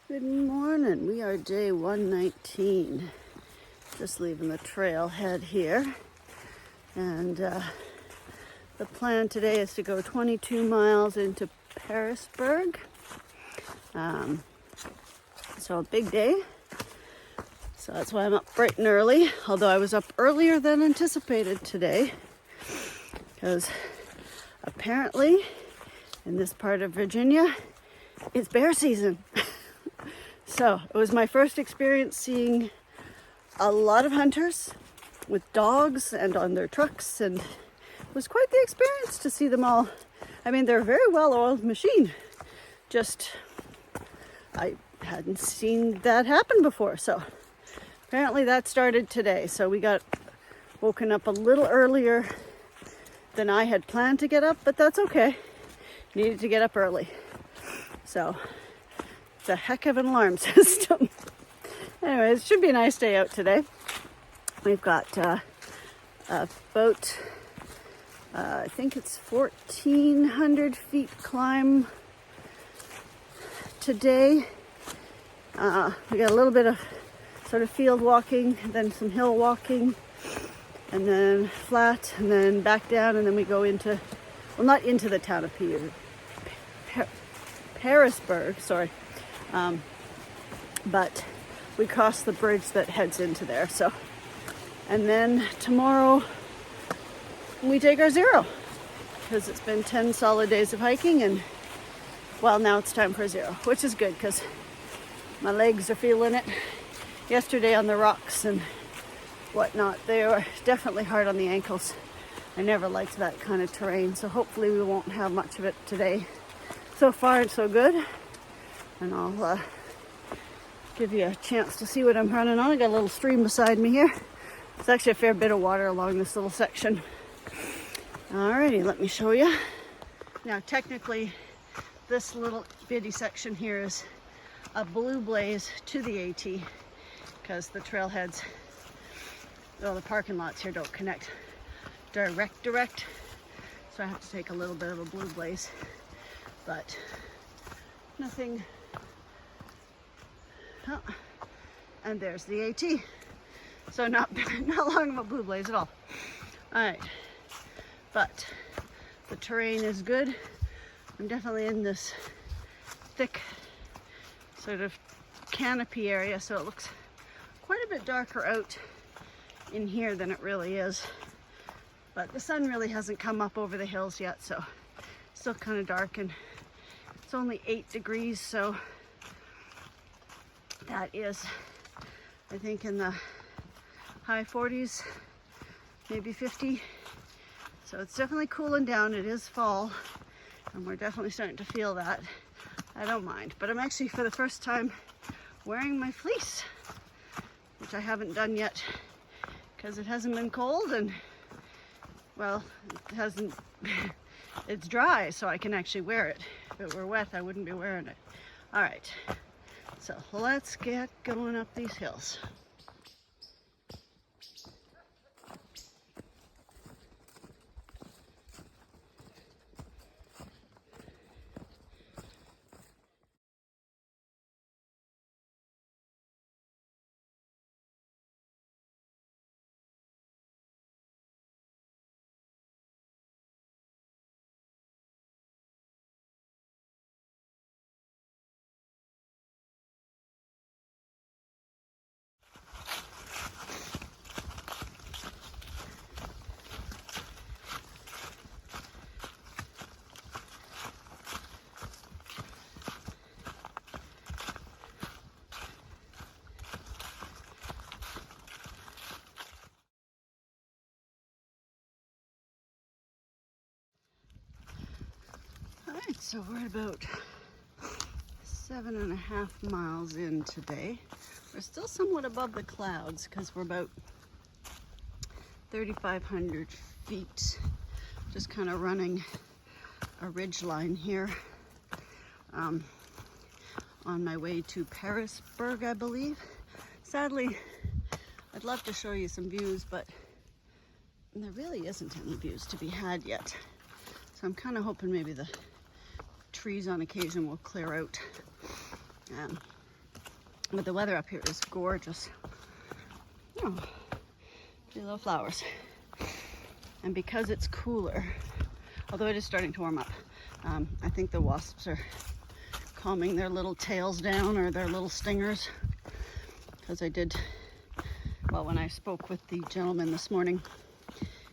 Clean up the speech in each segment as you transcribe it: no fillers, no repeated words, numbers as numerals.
Good morning. We are day 119. Just leaving the trailhead here. And the plan today is to go 22 miles into Harrisburg. So a big day. So that's why I'm up bright and early. Although I was up earlier than anticipated today. Because apparently in this part of Virginia, it's bear season. So it was my first experience seeing a lot of hunters with dogs and on their trucks, and it was quite the experience to see them all. I mean, they're a very well-oiled machine. Just, I hadn't seen that happen before. So apparently that started today. So we got woken up a little earlier than I had planned to get up, but that's okay. Needed to get up early. So it's a heck of an alarm system. Anyways, it should be a nice day out today. We've got about, I think it's 1,400 feet climb today. We got a little bit of sort of field walking, then some hill walking, and then flat, and then back down, and then we go into, well, not into the town of Harrisburg, sorry. But we cross the bridge that heads into there. So, and then tomorrow we take our zero, because it's been 10 solid days of hiking, and well, now it's time for a zero, which is good because my legs are feeling it. Yesterday on the rocks and whatnot, they were definitely hard on the ankles. I never liked that kind of terrain, so hopefully we won't have much of it today. So far, so good. And I'll give you a chance to see what I'm running on. I got a little stream beside me here. There's actually a fair bit of water along this little section. Alrighty, let me show you. Now, technically, this little bitty section here is a blue blaze to the AT, because the trailheads, well, the parking lots here don't connect direct. So I have to take a little bit of a blue blaze, but nothing. Oh, and there's the AT. So not long of a blue blaze at all. All right, but the terrain is good. I'm definitely in this thick sort of canopy area, so it looks quite a bit darker out in here than it really is. But the sun really hasn't come up over the hills yet, so it's still kind of dark, and it's only 8 degrees, so that is, I think, in the high 40s, maybe 50. So it's definitely cooling down. It is fall, and we're definitely starting to feel that. I don't mind, but I'm actually, for the first time, wearing my fleece, which I haven't done yet because it hasn't been cold, and well, it hasn't, it's dry, so I can actually wear it. If it were wet, I wouldn't be wearing it. All right. So let's get going up these hills. Alright, so we're about 7.5 miles in today. We're still somewhat above the clouds because we're about 3,500 feet, just kind of running a ridge line here on my way to Harrisburg, I believe. Sadly, I'd love to show you some views, but there really isn't any views to be had yet. So I'm kind of hoping maybe the trees on occasion will clear out. But the weather up here is gorgeous. Oh, pretty little flowers. And because it's cooler, although it is starting to warm up, I think the wasps are calming their little tails down, or their little stingers. Because well, when I spoke with the gentleman this morning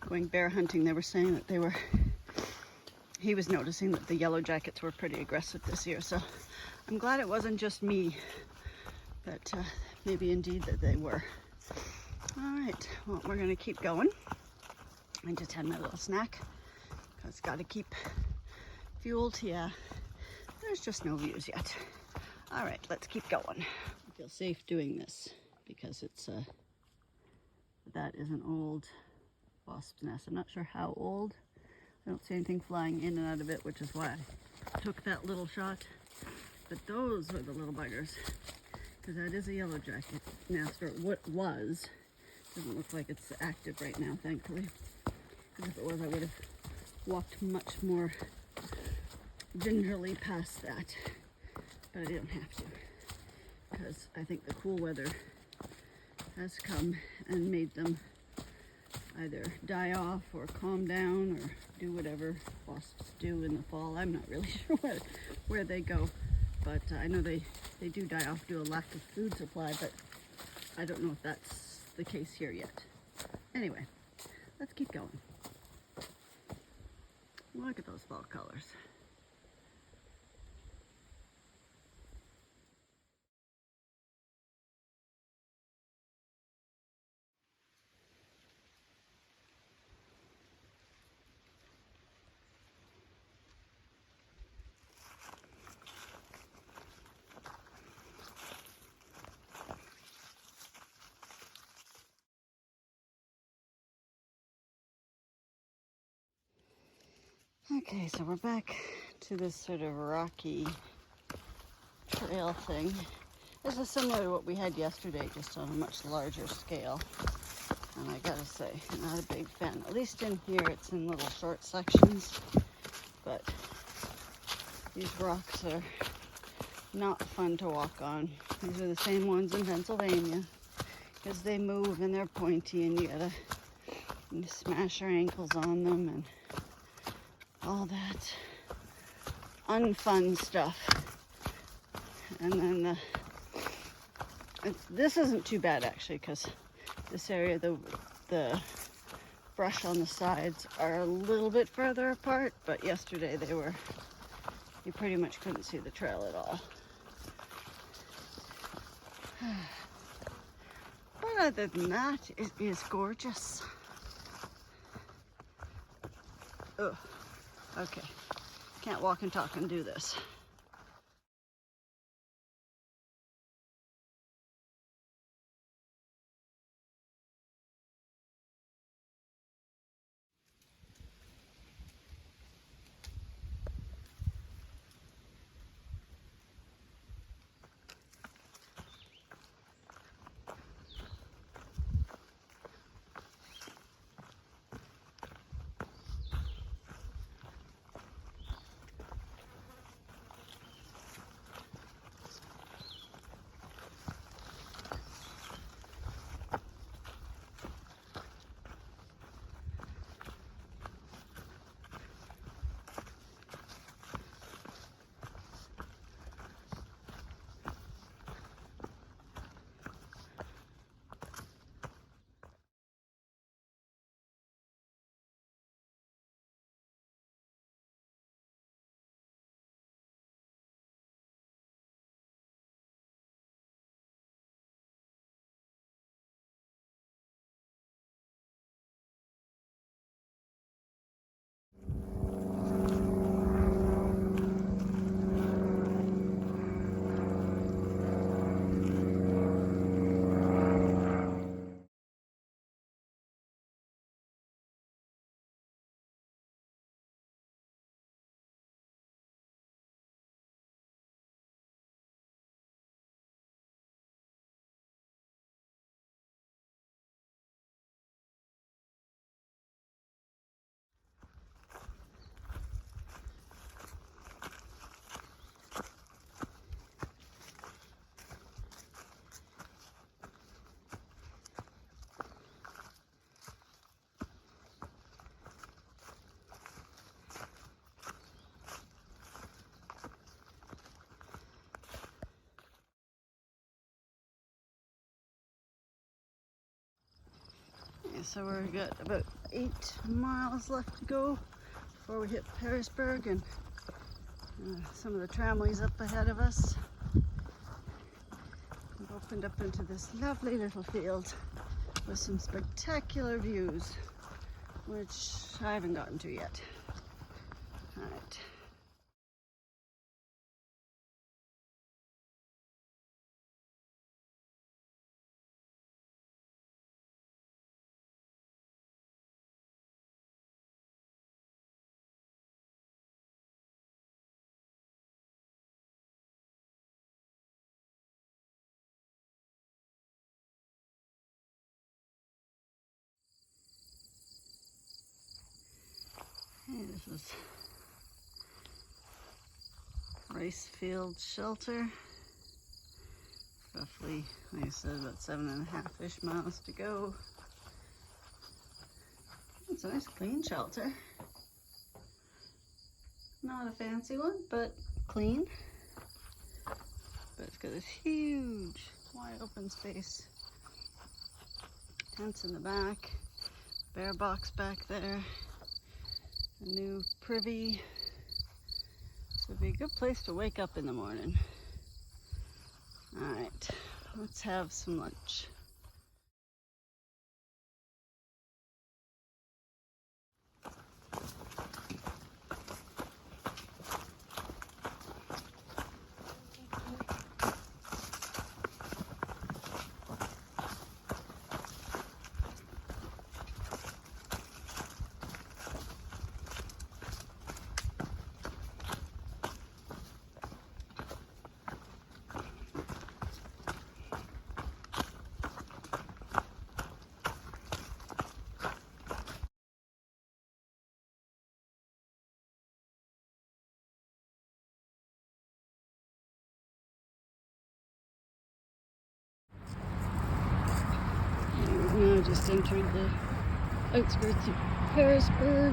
going bear hunting, they were saying that he was noticing that the yellow jackets were pretty aggressive this year. So I'm glad it wasn't just me, but maybe indeed that they were. All right, well, we're gonna keep going. I just had my little snack, because got to keep fueled. Yeah, there's just no views yet. All right, let's keep going. I feel safe doing this because that is an old wasp's nest. I'm not sure how old. I don't see anything flying in and out of it, which is why I took that little shot. But those are the little buggers, because that is a yellow jacket nest, or what was. Doesn't look like it's active right now, thankfully. Because if it was, I would have walked much more gingerly past that. But I didn't have to, because I think the cool weather has come and made them either die off or calm down or do whatever wasps do in the fall. I'm not really sure where they go, but I know they do die off due to a lack of food supply, but I don't know if that's the case here yet. Anyway, let's keep going. Look at those fall colors. Okay, so we're back to this sort of rocky trail thing. This is similar to what we had yesterday, just on a much larger scale. And I gotta say, not a big fan. At least in here, it's in little short sections. But these rocks are not fun to walk on. These are the same ones in Pennsylvania, because they move and they're pointy, and you smash your ankles on them and all that unfun stuff. And then this isn't too bad actually, because this area, the brush on the sides are a little bit further apart, but yesterday you pretty much couldn't see the trail at all. But other than that, it is gorgeous. Oh, okay. Can't walk and talk and do this. So we've got about 8 miles left to go before we hit Pearisburg, and some of the tramways up ahead of us. We've opened up into this lovely little field with some spectacular views, which I haven't gotten to yet. All right. Hey, this is rice field shelter. Roughly, like I said, about 7.5-ish miles to go. It's a nice clean shelter. Not a fancy one, but clean. But it's got this huge, wide open space. Tents in the back, bear box back there, a new privy. So it'd be a good place to wake up in the morning. All right, let's have some lunch. Now just entered the outskirts of Pearisburg.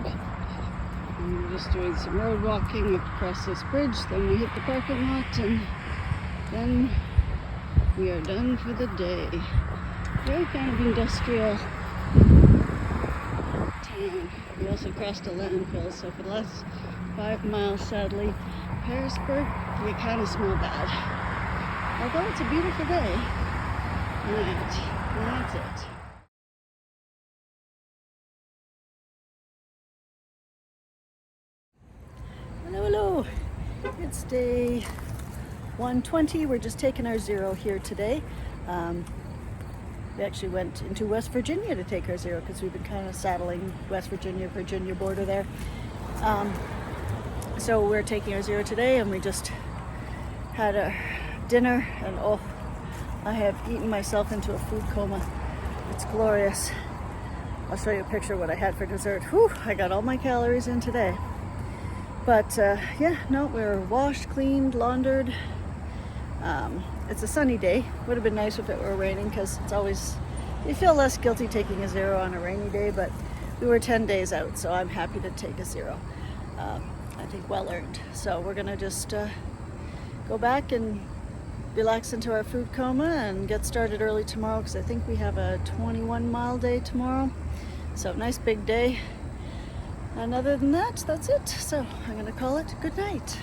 And we're just doing some road walking across this bridge. Then we hit the parking lot, and then we are done for the day. Very kind of industrial town. We also crossed a landfill, so for the last 5 miles, sadly, Pearisburg, we kind of smell bad. Although it's a beautiful day. Alright, that's it. Hello, it's day 120. We're just taking our zero here today. We actually went into West Virginia to take our zero because we've been kind of saddling West Virginia border there. So we're taking our zero today, and we just had a dinner, and oh, I have eaten myself into a food coma. It's glorious. I'll show you a picture of what I had for dessert. Whew, I got all my calories in today. But yeah, no, we're washed, cleaned, laundered. It's a sunny day. Would have been nice if it were raining, because it's always, you feel less guilty taking a zero on a rainy day, but we were 10 days out, so I'm happy to take a zero. I think well earned. So we're gonna just go back and relax into our food coma and get started early tomorrow, because I think we have a 21-mile day tomorrow. So nice big day. And other than that, that's it. So I'm gonna call it good night.